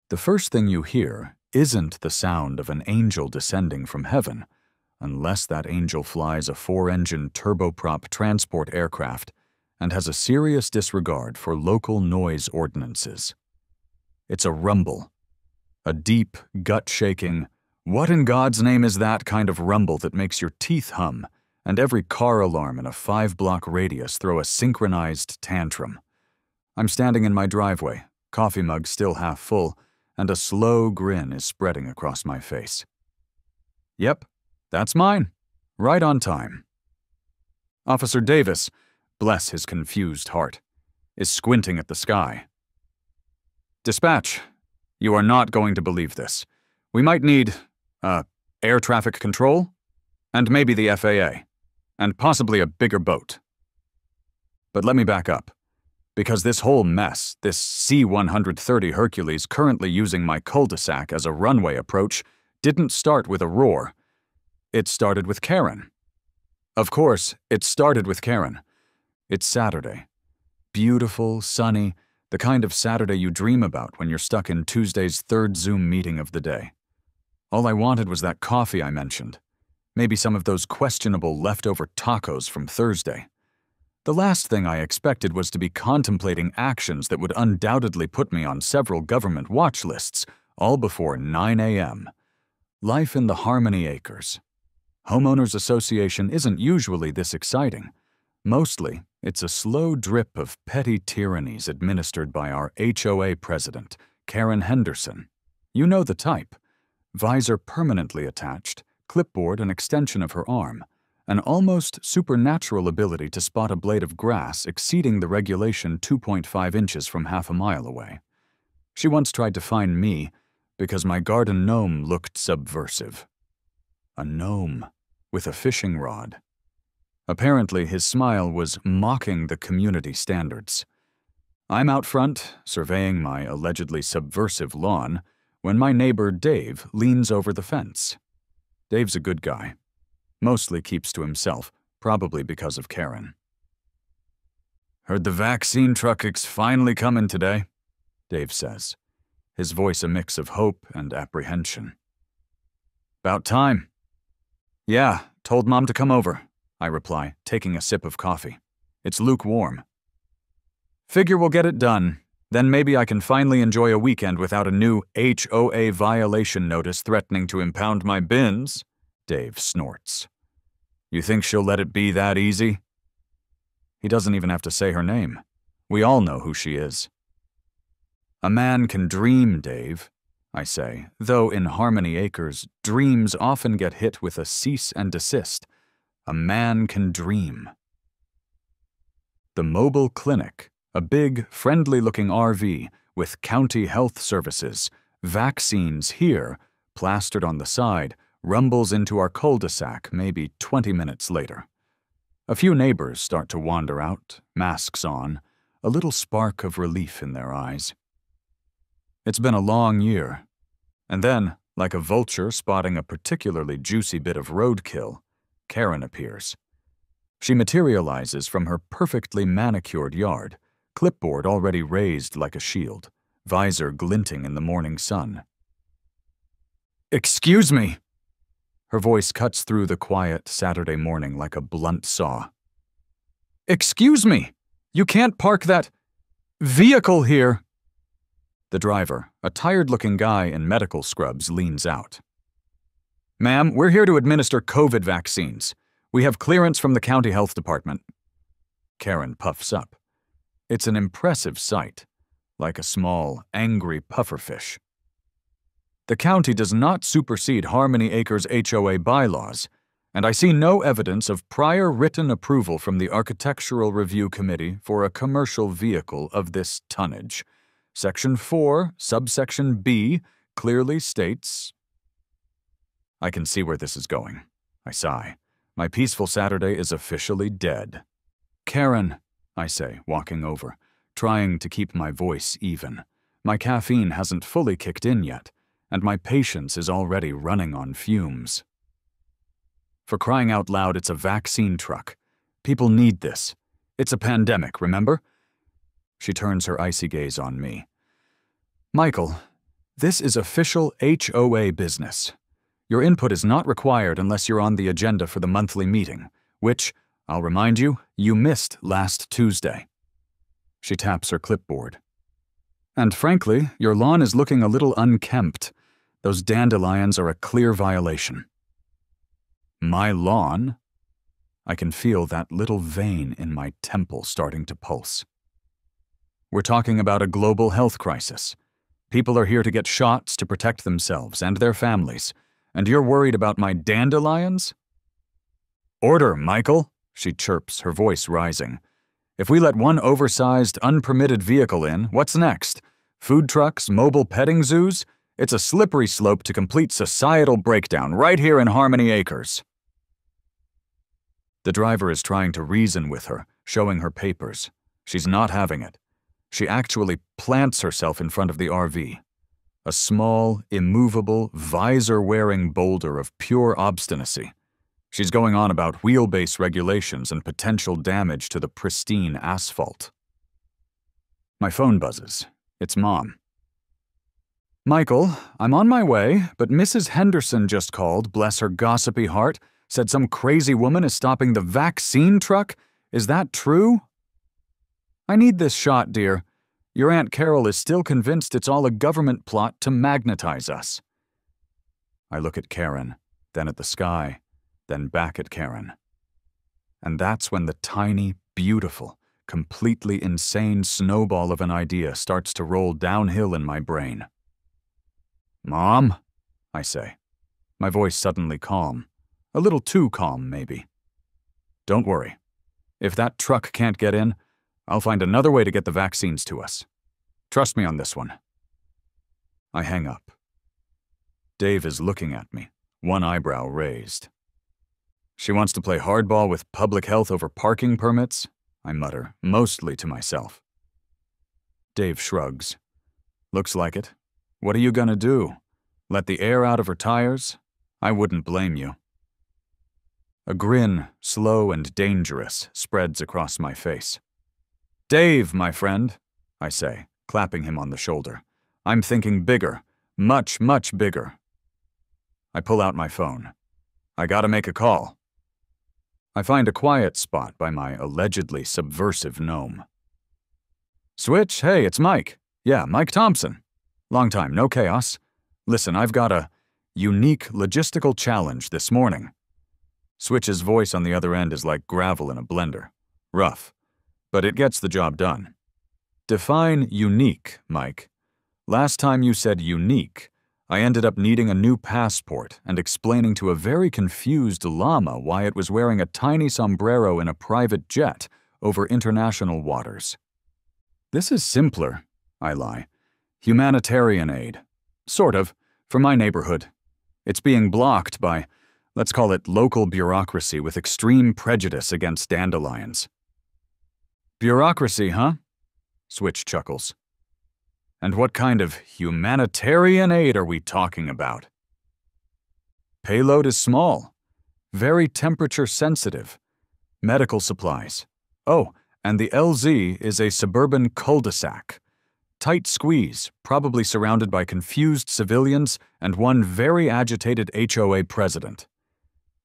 The first thing you hear isn't the sound of an angel descending from heaven, unless that angel flies a 4-engine turboprop transport aircraft and has a serious disregard for local noise ordinances. It's a rumble, a deep, gut-shaking, what in God's name is that kind of rumble that makes your teeth hum and every car alarm in a 5-block radius throw a synchronized tantrum. I'm standing in my driveway, coffee mug still half full, and a slow grin is spreading across my face. Yep, that's mine. Right on time. Officer Davis, bless his confused heart, is squinting at the sky. Dispatch, you are not going to believe this. We might need, air traffic control, and maybe the FAA, and possibly a bigger boat. But let me back up. Because this whole mess, this C-130 Hercules currently using my cul-de-sac as a runway approach, didn't start with a roar. It started with Karen. Of course, it started with Karen. It's Saturday. Beautiful, sunny, the kind of Saturday you dream about when you're stuck in Tuesday's third Zoom meeting of the day. All I wanted was that coffee I mentioned. Maybe some of those questionable leftover tacos from Thursday. The last thing I expected was to be contemplating actions that would undoubtedly put me on several government watch lists, all before 9 a.m. Life in the Harmony Acres. Homeowners Association isn't usually this exciting. Mostly, it's a slow drip of petty tyrannies administered by our HOA president, Karen Henderson. You know the type. Visor permanently attached, clipboard an extension of her arm, an almost supernatural ability to spot a blade of grass exceeding the regulation 2.5 inches from half a mile away. She once tried to find me because my garden gnome looked subversive. A gnome with a fishing rod. Apparently, his smile was mocking the community standards. I'm out front, surveying my allegedly subversive lawn, when my neighbor Dave leans over the fence. Dave's a good guy. Mostly keeps to himself, probably because of Karen. "Heard the vaccine truck is finally coming today," Dave says, his voice a mix of hope and apprehension. "About time." "Yeah, told Mom to come over," I reply, taking a sip of coffee. It's lukewarm. "Figure we'll get it done. Then maybe I can finally enjoy a weekend without a new HOA violation notice threatening to impound my bins," Dave snorts. "You think she'll let it be that easy?" He doesn't even have to say her name. We all know who she is. "A man can dream, Dave," I say, though in Harmony Acres, dreams often get hit with a cease and desist. A man can dream. The mobile clinic, a big, friendly-looking RV with county health services, vaccines here, plastered on the side, rumbles into our cul-de-sac maybe 20 minutes later. A few neighbors start to wander out, masks on, a little spark of relief in their eyes. It's been a long year. And then, like a vulture spotting a particularly juicy bit of roadkill, Karen appears. She materializes from her perfectly manicured yard, clipboard already raised like a shield, visor glinting in the morning sun. "Excuse me!" Her voice cuts through the quiet Saturday morning like a blunt saw. "Excuse me! You can't park that vehicle here!" The driver, a tired-looking guy in medical scrubs, leans out. "Ma'am, we're here to administer COVID vaccines. We have clearance from the county health department." Karen puffs up. It's an impressive sight, like a small, angry pufferfish. "The county does not supersede Harmony Acres HOA bylaws, and I see no evidence of prior written approval from the Architectural Review Committee for a commercial vehicle of this tonnage. Section 4, subsection B, clearly states—" I can see where this is going. I sigh. My peaceful Saturday is officially dead. "Karen," I say, walking over, trying to keep my voice even. My caffeine hasn't fully kicked in yet, and my patience is already running on fumes. For crying out loud, it's a vaccine truck. People need this. It's a pandemic, remember? She turns her icy gaze on me. "Michael, This is official HOA business. Your input is not required unless you're on the agenda for the monthly meeting, which, I'll remind you, you missed last Tuesday. She taps her clipboard. And frankly, your lawn is looking a little unkempt. Those dandelions are a clear violation. My lawn? I can feel that little vein in my temple starting to pulse. We're talking about a global health crisis. People are here to get shots to protect themselves and their families, and you're worried about my dandelions? Order, Michael, she chirps, her voice rising. If we let one oversized, unpermitted vehicle in, what's next? Food trucks, mobile petting zoos? It's a slippery slope to complete societal breakdown right here in Harmony Acres. The driver is trying to reason with her, showing her papers. She's not having it. She actually plants herself in front of the RV. A small, immovable, visor-wearing boulder of pure obstinacy. She's going on about wheelbase regulations and potential damage to the pristine asphalt. My phone buzzes. It's Mom. Michael, I'm on my way, but Mrs. Henderson just called, bless her gossipy heart, said some crazy woman is stopping the vaccine truck. Is that true? I need this shot, dear. Your Aunt Carol is still convinced it's all a government plot to magnetize us. I look at Karen, then at the sky, then back at Karen. And that's when the tiny, beautiful, completely insane snowball of an idea starts to roll downhill in my brain. Mom, I say, my voice suddenly calm. A little too calm, maybe. Don't worry. If that truck can't get in, I'll find another way to get the vaccines to us. Trust me on this one. I hang up. Dave is looking at me, one eyebrow raised. She wants to play hardball with public health over parking permits, I mutter, mostly to myself. Dave shrugs. Looks like it. What are you gonna do? Let the air out of her tires? I wouldn't blame you. A grin, slow and dangerous, spreads across my face. Dave, my friend, I say, clapping him on the shoulder. I'm thinking bigger, much, much bigger. I pull out my phone. I gotta make a call. I find a quiet spot by my allegedly subversive gnome. Switch, hey, it's Mike. Yeah, Mike Thompson. Long time, no chaos. Listen, I've got a unique logistical challenge this morning. Switch's voice on the other end is like gravel in a blender. Rough. But it gets the job done. Define unique, Mike. Last time you said unique, I ended up needing a new passport and explaining to a very confused llama why it was wearing a tiny sombrero in a private jet over international waters. This is simpler, I lie. Humanitarian aid. Sort of, for my neighborhood. It's being blocked by, let's call it local bureaucracy with extreme prejudice against dandelions. Bureaucracy, huh? Switch chuckles. And what kind of humanitarian aid are we talking about? Payload is small, very temperature sensitive. Medical supplies. Oh, and the LZ is a suburban cul-de-sac. Tight squeeze, probably surrounded by confused civilians and one very agitated HOA president.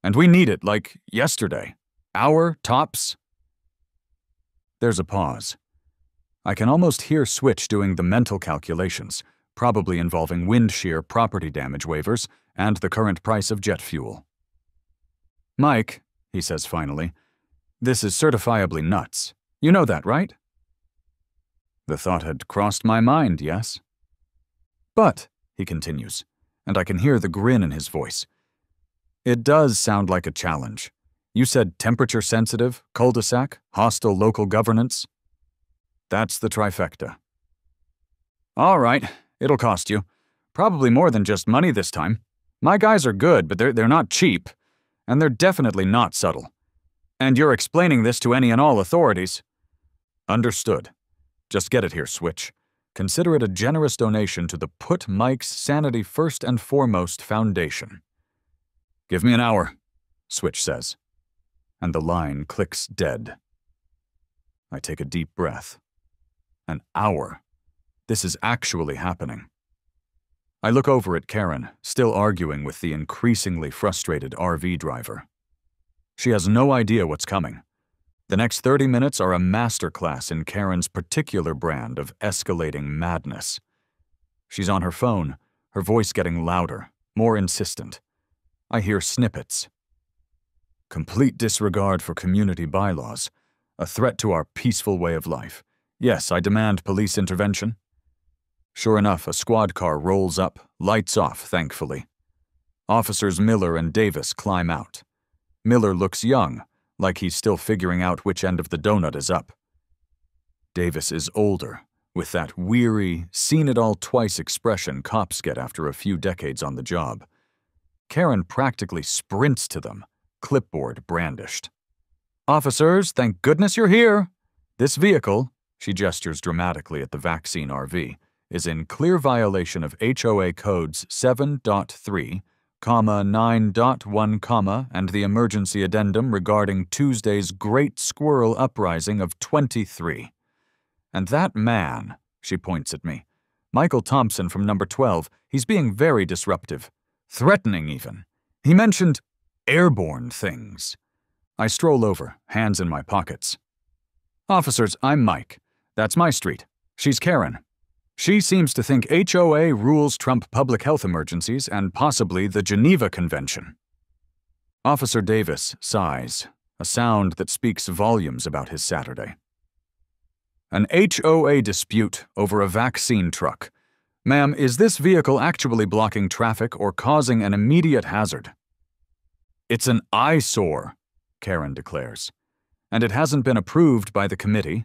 And we need it like yesterday. Hour, tops. There's a pause. I can almost hear Switch doing the mental calculations, probably involving wind shear property damage waivers and the current price of jet fuel. Mike, he says finally, this is certifiably nuts. You know that, right? The thought had crossed my mind, yes? But, he continues, and I can hear the grin in his voice, it does sound like a challenge. You said temperature-sensitive, cul-de-sac, hostile local governance. That's the trifecta. All right, it'll cost you. Probably more than just money this time. My guys are good, but they're not cheap. And they're definitely not subtle. And you're explaining this to any and all authorities. Understood. Just get it here, Switch. Consider it a generous donation to the Put Mike's Sanity First and Foremost Foundation. Give me an hour, Switch says. And the line clicks dead. I take a deep breath. An hour. This is actually happening. I look over at Karen, still arguing with the increasingly frustrated RV driver. She has no idea what's coming. The next 30 minutes are a masterclass in Karen's particular brand of escalating madness. She's on her phone, her voice getting louder, more insistent. I hear snippets. Complete disregard for community bylaws. A threat to our peaceful way of life. Yes, I demand police intervention. Sure enough, a squad car rolls up, lights off, thankfully. Officers Miller and Davis climb out. Miller looks young, like he's still figuring out which end of the donut is up. Davis is older, with that weary, seen-it-all-twice expression cops get after a few decades on the job. Karen practically sprints to them, clipboard brandished. "Officers, thank goodness you're here! This vehicle," she gestures dramatically at the vaccine RV, "is in clear violation of HOA codes 7.3, 9.1, and the emergency addendum regarding Tuesday's Great Squirrel Uprising of 23. And that man," she points at me, "Michael Thompson from number 12, he's being very disruptive. Threatening, even. He mentioned airborne things." I stroll over, hands in my pockets. "Officers, I'm Mike. That's my street. She's Karen. She seems to think HOA rules trump public health emergencies and possibly the Geneva Convention." Officer Davis sighs, a sound that speaks volumes about his Saturday. "An HOA dispute over a vaccine truck. Ma'am, is this vehicle actually blocking traffic or causing an immediate hazard?" "It's an eyesore," Karen declares, "and it hasn't been approved by the committee.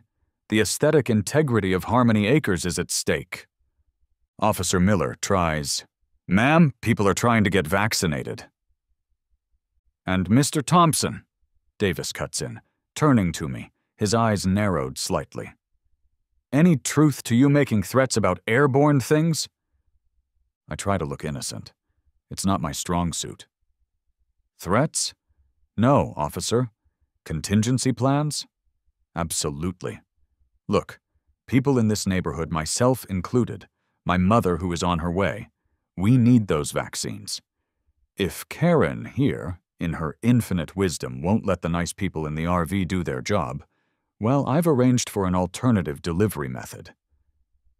The aesthetic integrity of Harmony Acres is at stake." Officer Miller tries, "Ma'am, people are trying to get vaccinated." "And Mr. Thompson," Davis cuts in, turning to me, his eyes narrowed slightly. "Any truth to you making threats about airborne things?" I try to look innocent. It's not my strong suit. "Threats? No, officer. Contingency plans? Absolutely. Look, people in this neighborhood, myself included, my mother who is on her way, we need those vaccines. If Karen here, in her infinite wisdom, won't let the nice people in the RV do their job, well, I've arranged for an alternative delivery method."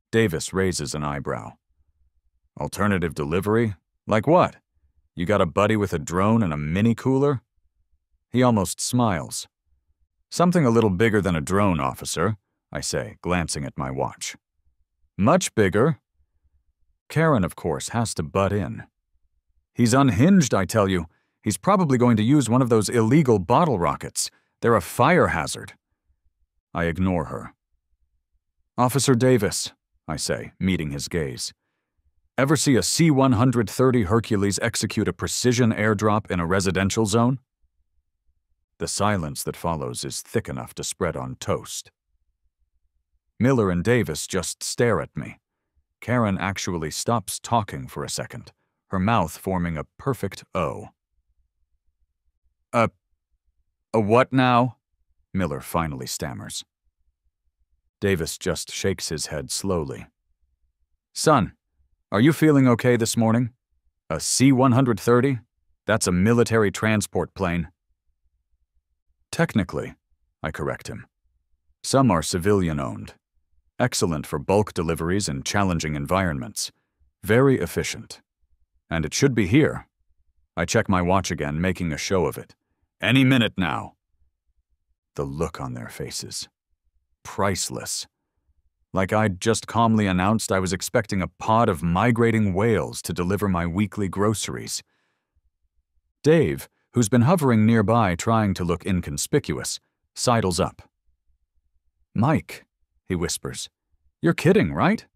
Davis raises an eyebrow. "Alternative delivery? Like what? You got a buddy with a drone and a mini cooler?" He almost smiles. "Something a little bigger than a drone, officer," I say, glancing at my watch. "Much bigger?" Karen, of course, has to butt in. "He's unhinged, I tell you. He's probably going to use one of those illegal bottle rockets. They're a fire hazard." I ignore her. "Officer Davis," I say, meeting his gaze, "ever see a C-130 Hercules execute a precision airdrop in a residential zone?" The silence that follows is thick enough to spread on toast. Miller and Davis just stare at me. Karen actually stops talking for a second, her mouth forming a perfect O. A what now?" Miller finally stammers. Davis just shakes his head slowly. "Son, are you feeling okay this morning? A C-130? That's a military transport plane." "Technically," I correct him. "Some are civilian-owned. Excellent for bulk deliveries in challenging environments. Very efficient. And it should be here." I check my watch again, making a show of it. "Any minute now." The look on their faces. Priceless. Like I'd just calmly announced I was expecting a pod of migrating whales to deliver my weekly groceries. Dave, who's been hovering nearby trying to look inconspicuous, sidles up. "Mike," he whispers, "you're kidding, right?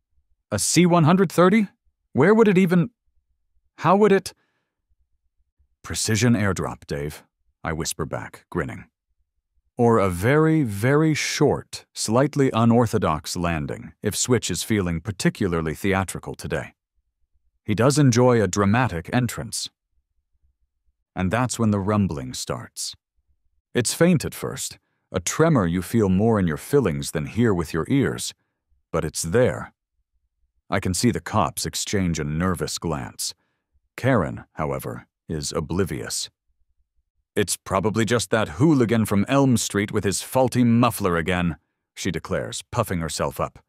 A C-130? Where would it even... How would it... Precision airdrop, Dave, I whisper back, grinning. Or a very, very short, slightly unorthodox landing, if Switch is feeling particularly theatrical today. He does enjoy a dramatic entrance. And that's when the rumbling starts. It's faint at first, a tremor you feel more in your fillings than hear with your ears, but it's there. I can see the cops exchange a nervous glance. Karen, however, is oblivious. "It's probably just that hooligan from Elm Street with his faulty muffler again," she declares, puffing herself up.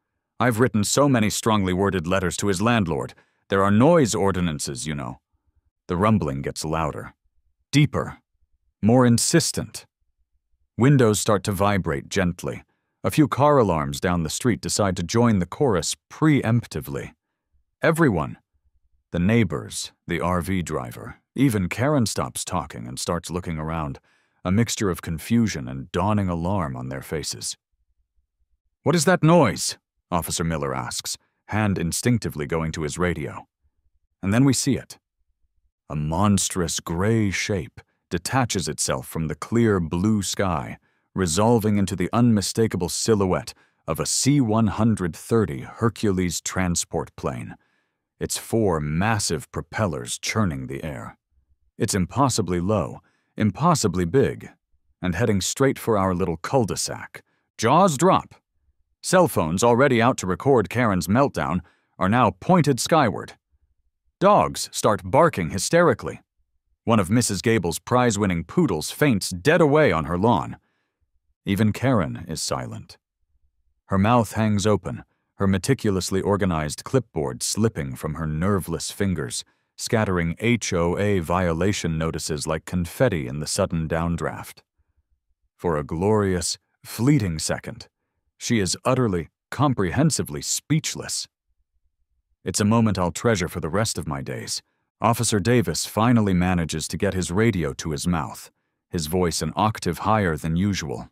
"I've written so many strongly worded letters to his landlord. There are noise ordinances, you know." The rumbling gets louder, deeper, more insistent. Windows start to vibrate gently. A few car alarms down the street decide to join the chorus preemptively. Everyone, the neighbors, the RV driver, even Karen stops talking and starts looking around, a mixture of confusion and dawning alarm on their faces. "What is that noise?" Officer Miller asks, hand instinctively going to his radio. And then we see it. A monstrous gray shape detaches itself from the clear blue sky, resolving into the unmistakable silhouette of a C-130 Hercules transport plane, its 4 massive propellers churning the air. It's impossibly low, impossibly big, and heading straight for our little cul-de-sac. Jaws drop. Cell phones, already out to record Karen's meltdown, are now pointed skyward. Dogs start barking hysterically. One of Mrs. Gable's prize-winning poodles faints dead away on her lawn. Even Karen is silent. Her mouth hangs open, her meticulously organized clipboard slipping from her nerveless fingers, scattering HOA violation notices like confetti in the sudden downdraft. For a glorious, fleeting second, she is utterly, comprehensively speechless. It's a moment I'll treasure for the rest of my days. Officer Davis finally manages to get his radio to his mouth, his voice an octave higher than usual.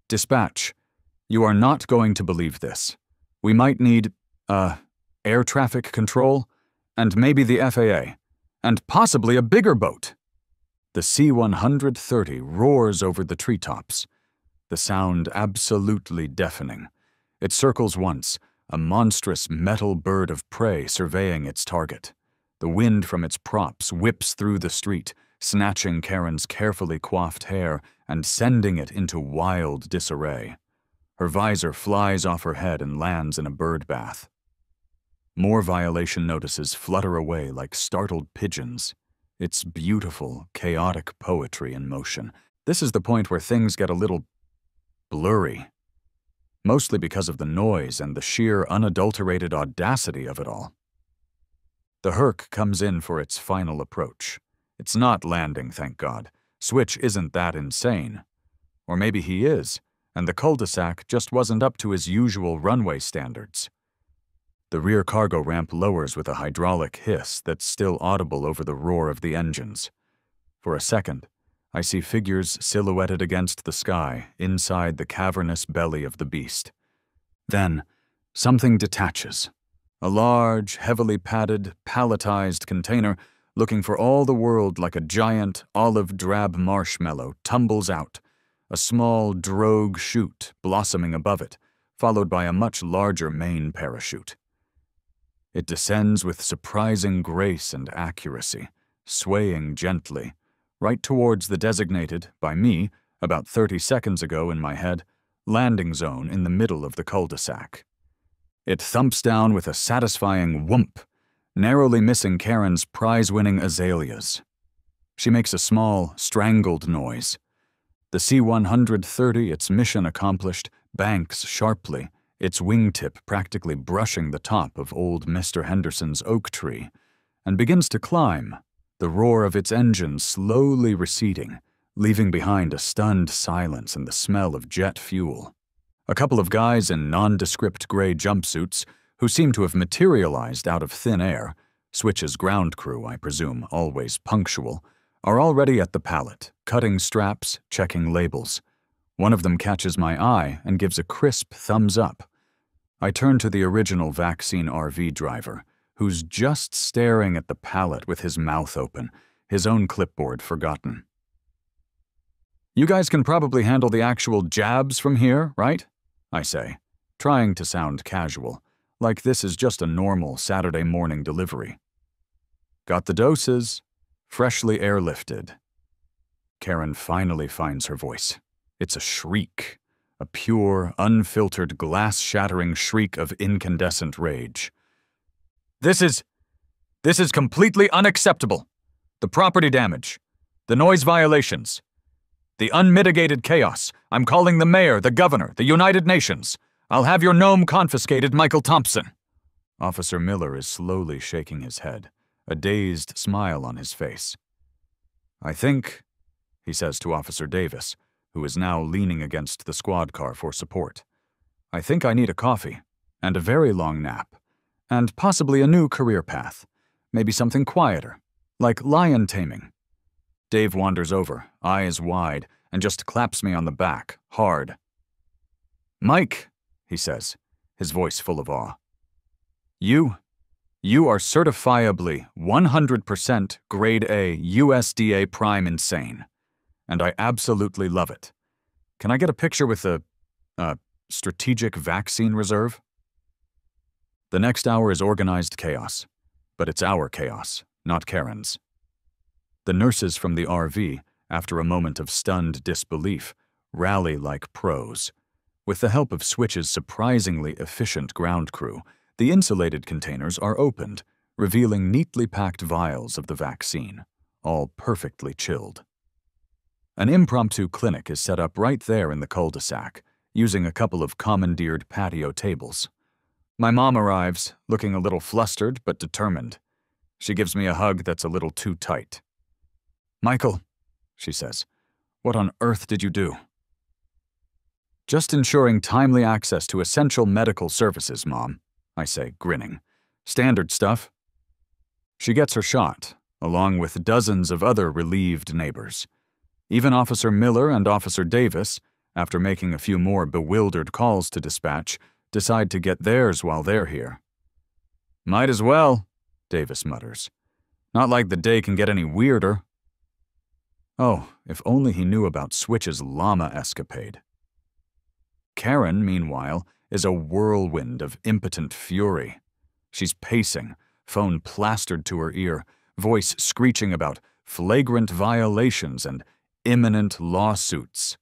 "Dispatch, you are not going to believe this. We might need, air traffic control, and maybe the FAA, and possibly a bigger boat." The C-130 roars over the treetops, the sound absolutely deafening. It circles once, a monstrous metal bird of prey surveying its target. The wind from its props whips through the street, snatching Karen's carefully coiffed hair and sending it into wild disarray. Her visor flies off her head and lands in a bird bath. More violation notices flutter away like startled pigeons. It's beautiful, chaotic poetry in motion. This is the point where things get a little blurry, mostly because of the noise and the sheer unadulterated audacity of it all. The Herc comes in for its final approach. It's not landing, thank God. Switch isn't that insane. Or maybe he is, and the cul-de-sac just wasn't up to his usual runway standards. The rear cargo ramp lowers with a hydraulic hiss that's still audible over the roar of the engines. For a second, I see figures silhouetted against the sky inside the cavernous belly of the beast. Then, something detaches. A large, heavily padded, palletized container looking for all the world like a giant olive-drab marshmallow tumbles out, a small drogue chute blossoming above it, followed by a much larger main parachute. It descends with surprising grace and accuracy, swaying gently, right towards the designated, by me, about 30 seconds ago in my head, landing zone in the middle of the cul-de-sac. It thumps down with a satisfying whoomp, narrowly missing Karen's prize-winning azaleas. She makes a small, strangled noise. The C-130, its mission accomplished, banks sharply, its wingtip practically brushing the top of old Mr. Henderson's oak tree, and begins to climb, the roar of its engine slowly receding, leaving behind a stunned silence and the smell of jet fuel. A couple of guys in nondescript gray jumpsuits, who seem to have materialized out of thin air, Switch's ground crew, I presume, always punctual, are already at the pallet, cutting straps, checking labels. One of them catches my eye and gives a crisp thumbs up. I turn to the original vaccine RV driver, who's just staring at the pallet with his mouth open, his own clipboard forgotten. "You guys can probably handle the actual jabs from here, right?" I say, trying to sound casual, like this is just a normal Saturday morning delivery. "Got the doses, freshly airlifted." Karen finally finds her voice. It's a shriek, a pure, unfiltered, glass-shattering shriek of incandescent rage. This is completely unacceptable. The property damage, the noise violations, the unmitigated chaos. I'm calling the mayor, the governor, the United Nations. I'll have your gnome confiscated, Michael Thompson. Officer Miller is slowly shaking his head, a dazed smile on his face. I think, he says to Officer Davis, who is now leaning against the squad car for support, I think I need a coffee, and a very long nap, and possibly a new career path, maybe something quieter, like lion taming. Dave wanders over, eyes wide, and just claps me on the back, hard. Mike, he says, his voice full of awe. You are certifiably 100% grade A USDA prime insane, and I absolutely love it. Can I get a picture with the, strategic vaccine reserve? The next hour is organized chaos, but it's our chaos, not Karen's. The nurses from the RV, after a moment of stunned disbelief, rally like pros. With the help of Switch's surprisingly efficient ground crew, the insulated containers are opened, revealing neatly packed vials of the vaccine, all perfectly chilled. An impromptu clinic is set up right there in the cul-de-sac, using a couple of commandeered patio tables. My mom arrives, looking a little flustered but determined. She gives me a hug that's a little too tight. Michael, she says, what on earth did you do? Just ensuring timely access to essential medical services, Mom, I say, grinning. Standard stuff. She gets her shot, along with dozens of other relieved neighbors. Even Officer Miller and Officer Davis, after making a few more bewildered calls to dispatch, decide to get theirs while they're here. Might as well, Davis mutters. Not like the day can get any weirder. Oh, if only he knew about Switch's llama escapade. Karen, meanwhile, is a whirlwind of impotent fury. She's pacing, phone plastered to her ear, voice screeching about flagrant violations and imminent lawsuits.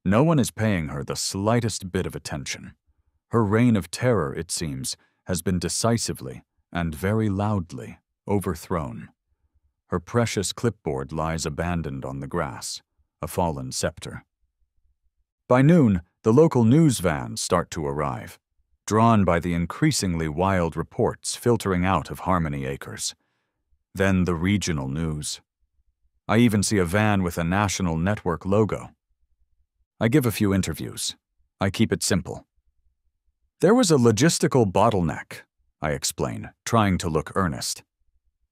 No one is paying her the slightest bit of attention. Her reign of terror, it seems, has been decisively and very loudly overthrown. Her precious clipboard lies abandoned on the grass, a fallen scepter. By noon, the local news vans start to arrive, drawn by the increasingly wild reports filtering out of Harmony Acres. Then the regional news. I even see a van with a national network logo. I give a few interviews. I keep it simple. There was a logistical bottleneck, I explain, trying to look earnest.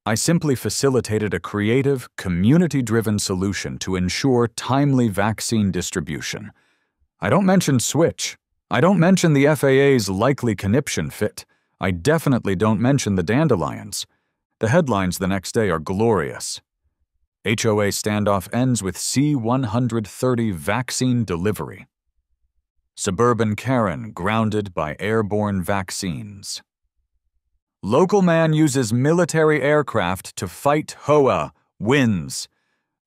I simply facilitated a creative, community-driven solution to ensure timely vaccine distribution. I don't mention Switch. I don't mention the FAA's likely conniption fit. I definitely don't mention the dandelions. The headlines the next day are glorious. HOA standoff ends with C-130 vaccine delivery. Suburban Karen grounded by airborne vaccines. Local man uses military aircraft to fight HOA, wins.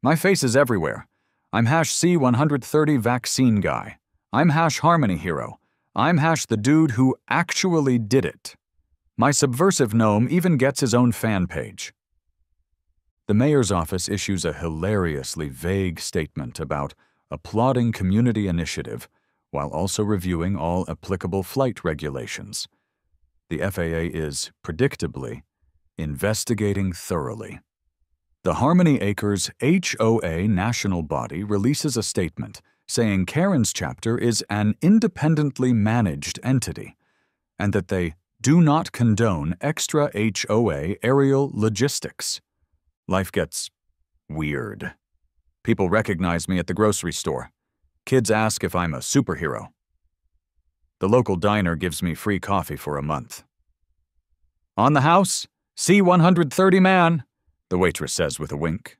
My face is everywhere. I'm #C-130 vaccine guy. I'm #Harmony hero. I'm the dude who actually did it. My subversive gnome even gets his own fan page. The mayor's office issues a hilariously vague statement about applauding community initiative while also reviewing all applicable flight regulations. The FAA is, predictably, investigating thoroughly. The Harmony Acres HOA national body releases a statement saying Karen's chapter is an independently managed entity and that they do not condone extra HOA aerial logistics. Life gets weird. People recognize me at the grocery store. Kids ask if I'm a superhero. The local diner gives me free coffee for a month. On the house, C-130 man, the waitress says with a wink.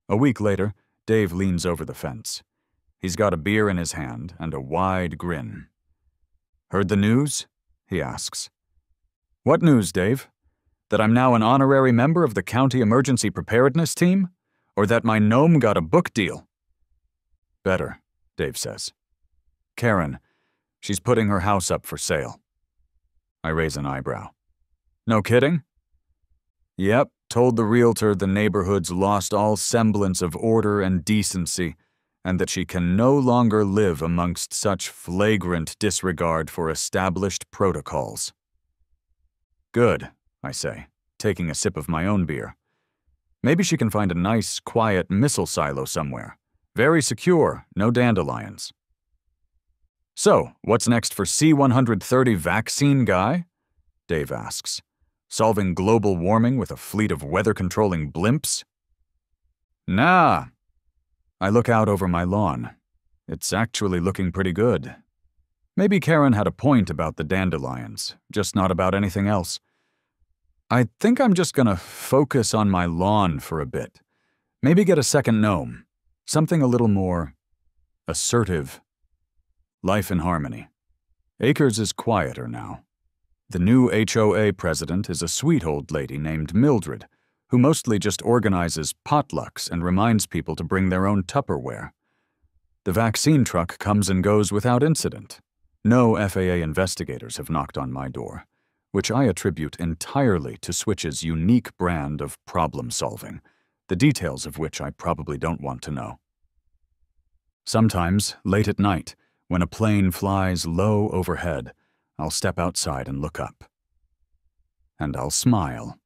A week later, Dave leans over the fence. He's got a beer in his hand and a wide grin. Heard the news? He asks. What news, Dave? That I'm now an honorary member of the county emergency preparedness team? Or that my gnome got a book deal? Better, Dave says. Karen. She's putting her house up for sale. I raise an eyebrow. No kidding? Yep, told the realtor the neighborhood's lost all semblance of order and decency, and that she can no longer live amongst such flagrant disregard for established protocols. Good, I say, taking a sip of my own beer. Maybe she can find a nice, quiet missile silo somewhere. Very secure, no dandelions. So, what's next for C-130 vaccine guy? Dave asks. Solving global warming with a fleet of weather-controlling blimps? Nah. I look out over my lawn. It's actually looking pretty good. Maybe Karen had a point about the dandelions, just not about anything else. I think I'm just gonna focus on my lawn for a bit. Maybe get a second gnome. Something a little more assertive. Life in harmony. Acres is quieter now. The new HOA president is a sweet old lady named Mildred, who mostly just organizes potlucks and reminds people to bring their own Tupperware. The vaccine truck comes and goes without incident. No FAA investigators have knocked on my door, which I attribute entirely to Switch's unique brand of problem-solving, the details of which I probably don't want to know. Sometimes, late at night, when a plane flies low overhead, I'll step outside and look up. And I'll smile.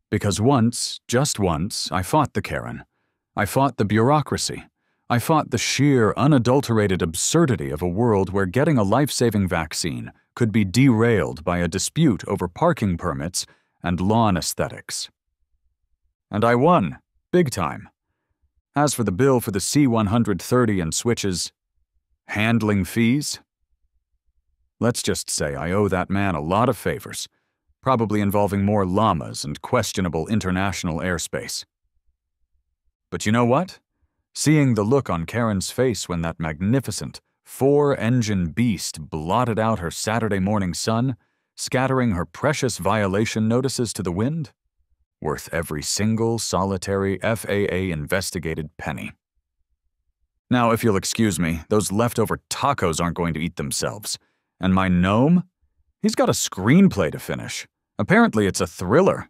Because once, just once, I fought the Karen. I fought the bureaucracy. I fought the sheer, unadulterated absurdity of a world where getting a life-saving vaccine could be derailed by a dispute over parking permits and lawn aesthetics. And I won, big time. As for the bill for the C-130 and Switch's handling fees, let's just say I owe that man a lot of favors, probably involving more llamas and questionable international airspace. But you know what? Seeing the look on Karen's face when that magnificent, four-engine beast blotted out her Saturday morning sun, scattering her precious violation notices to the wind, worth every single solitary FAA-investigated penny. Now, if you'll excuse me, those leftover tacos aren't going to eat themselves. And my gnome? He's got a screenplay to finish. Apparently it's a thriller.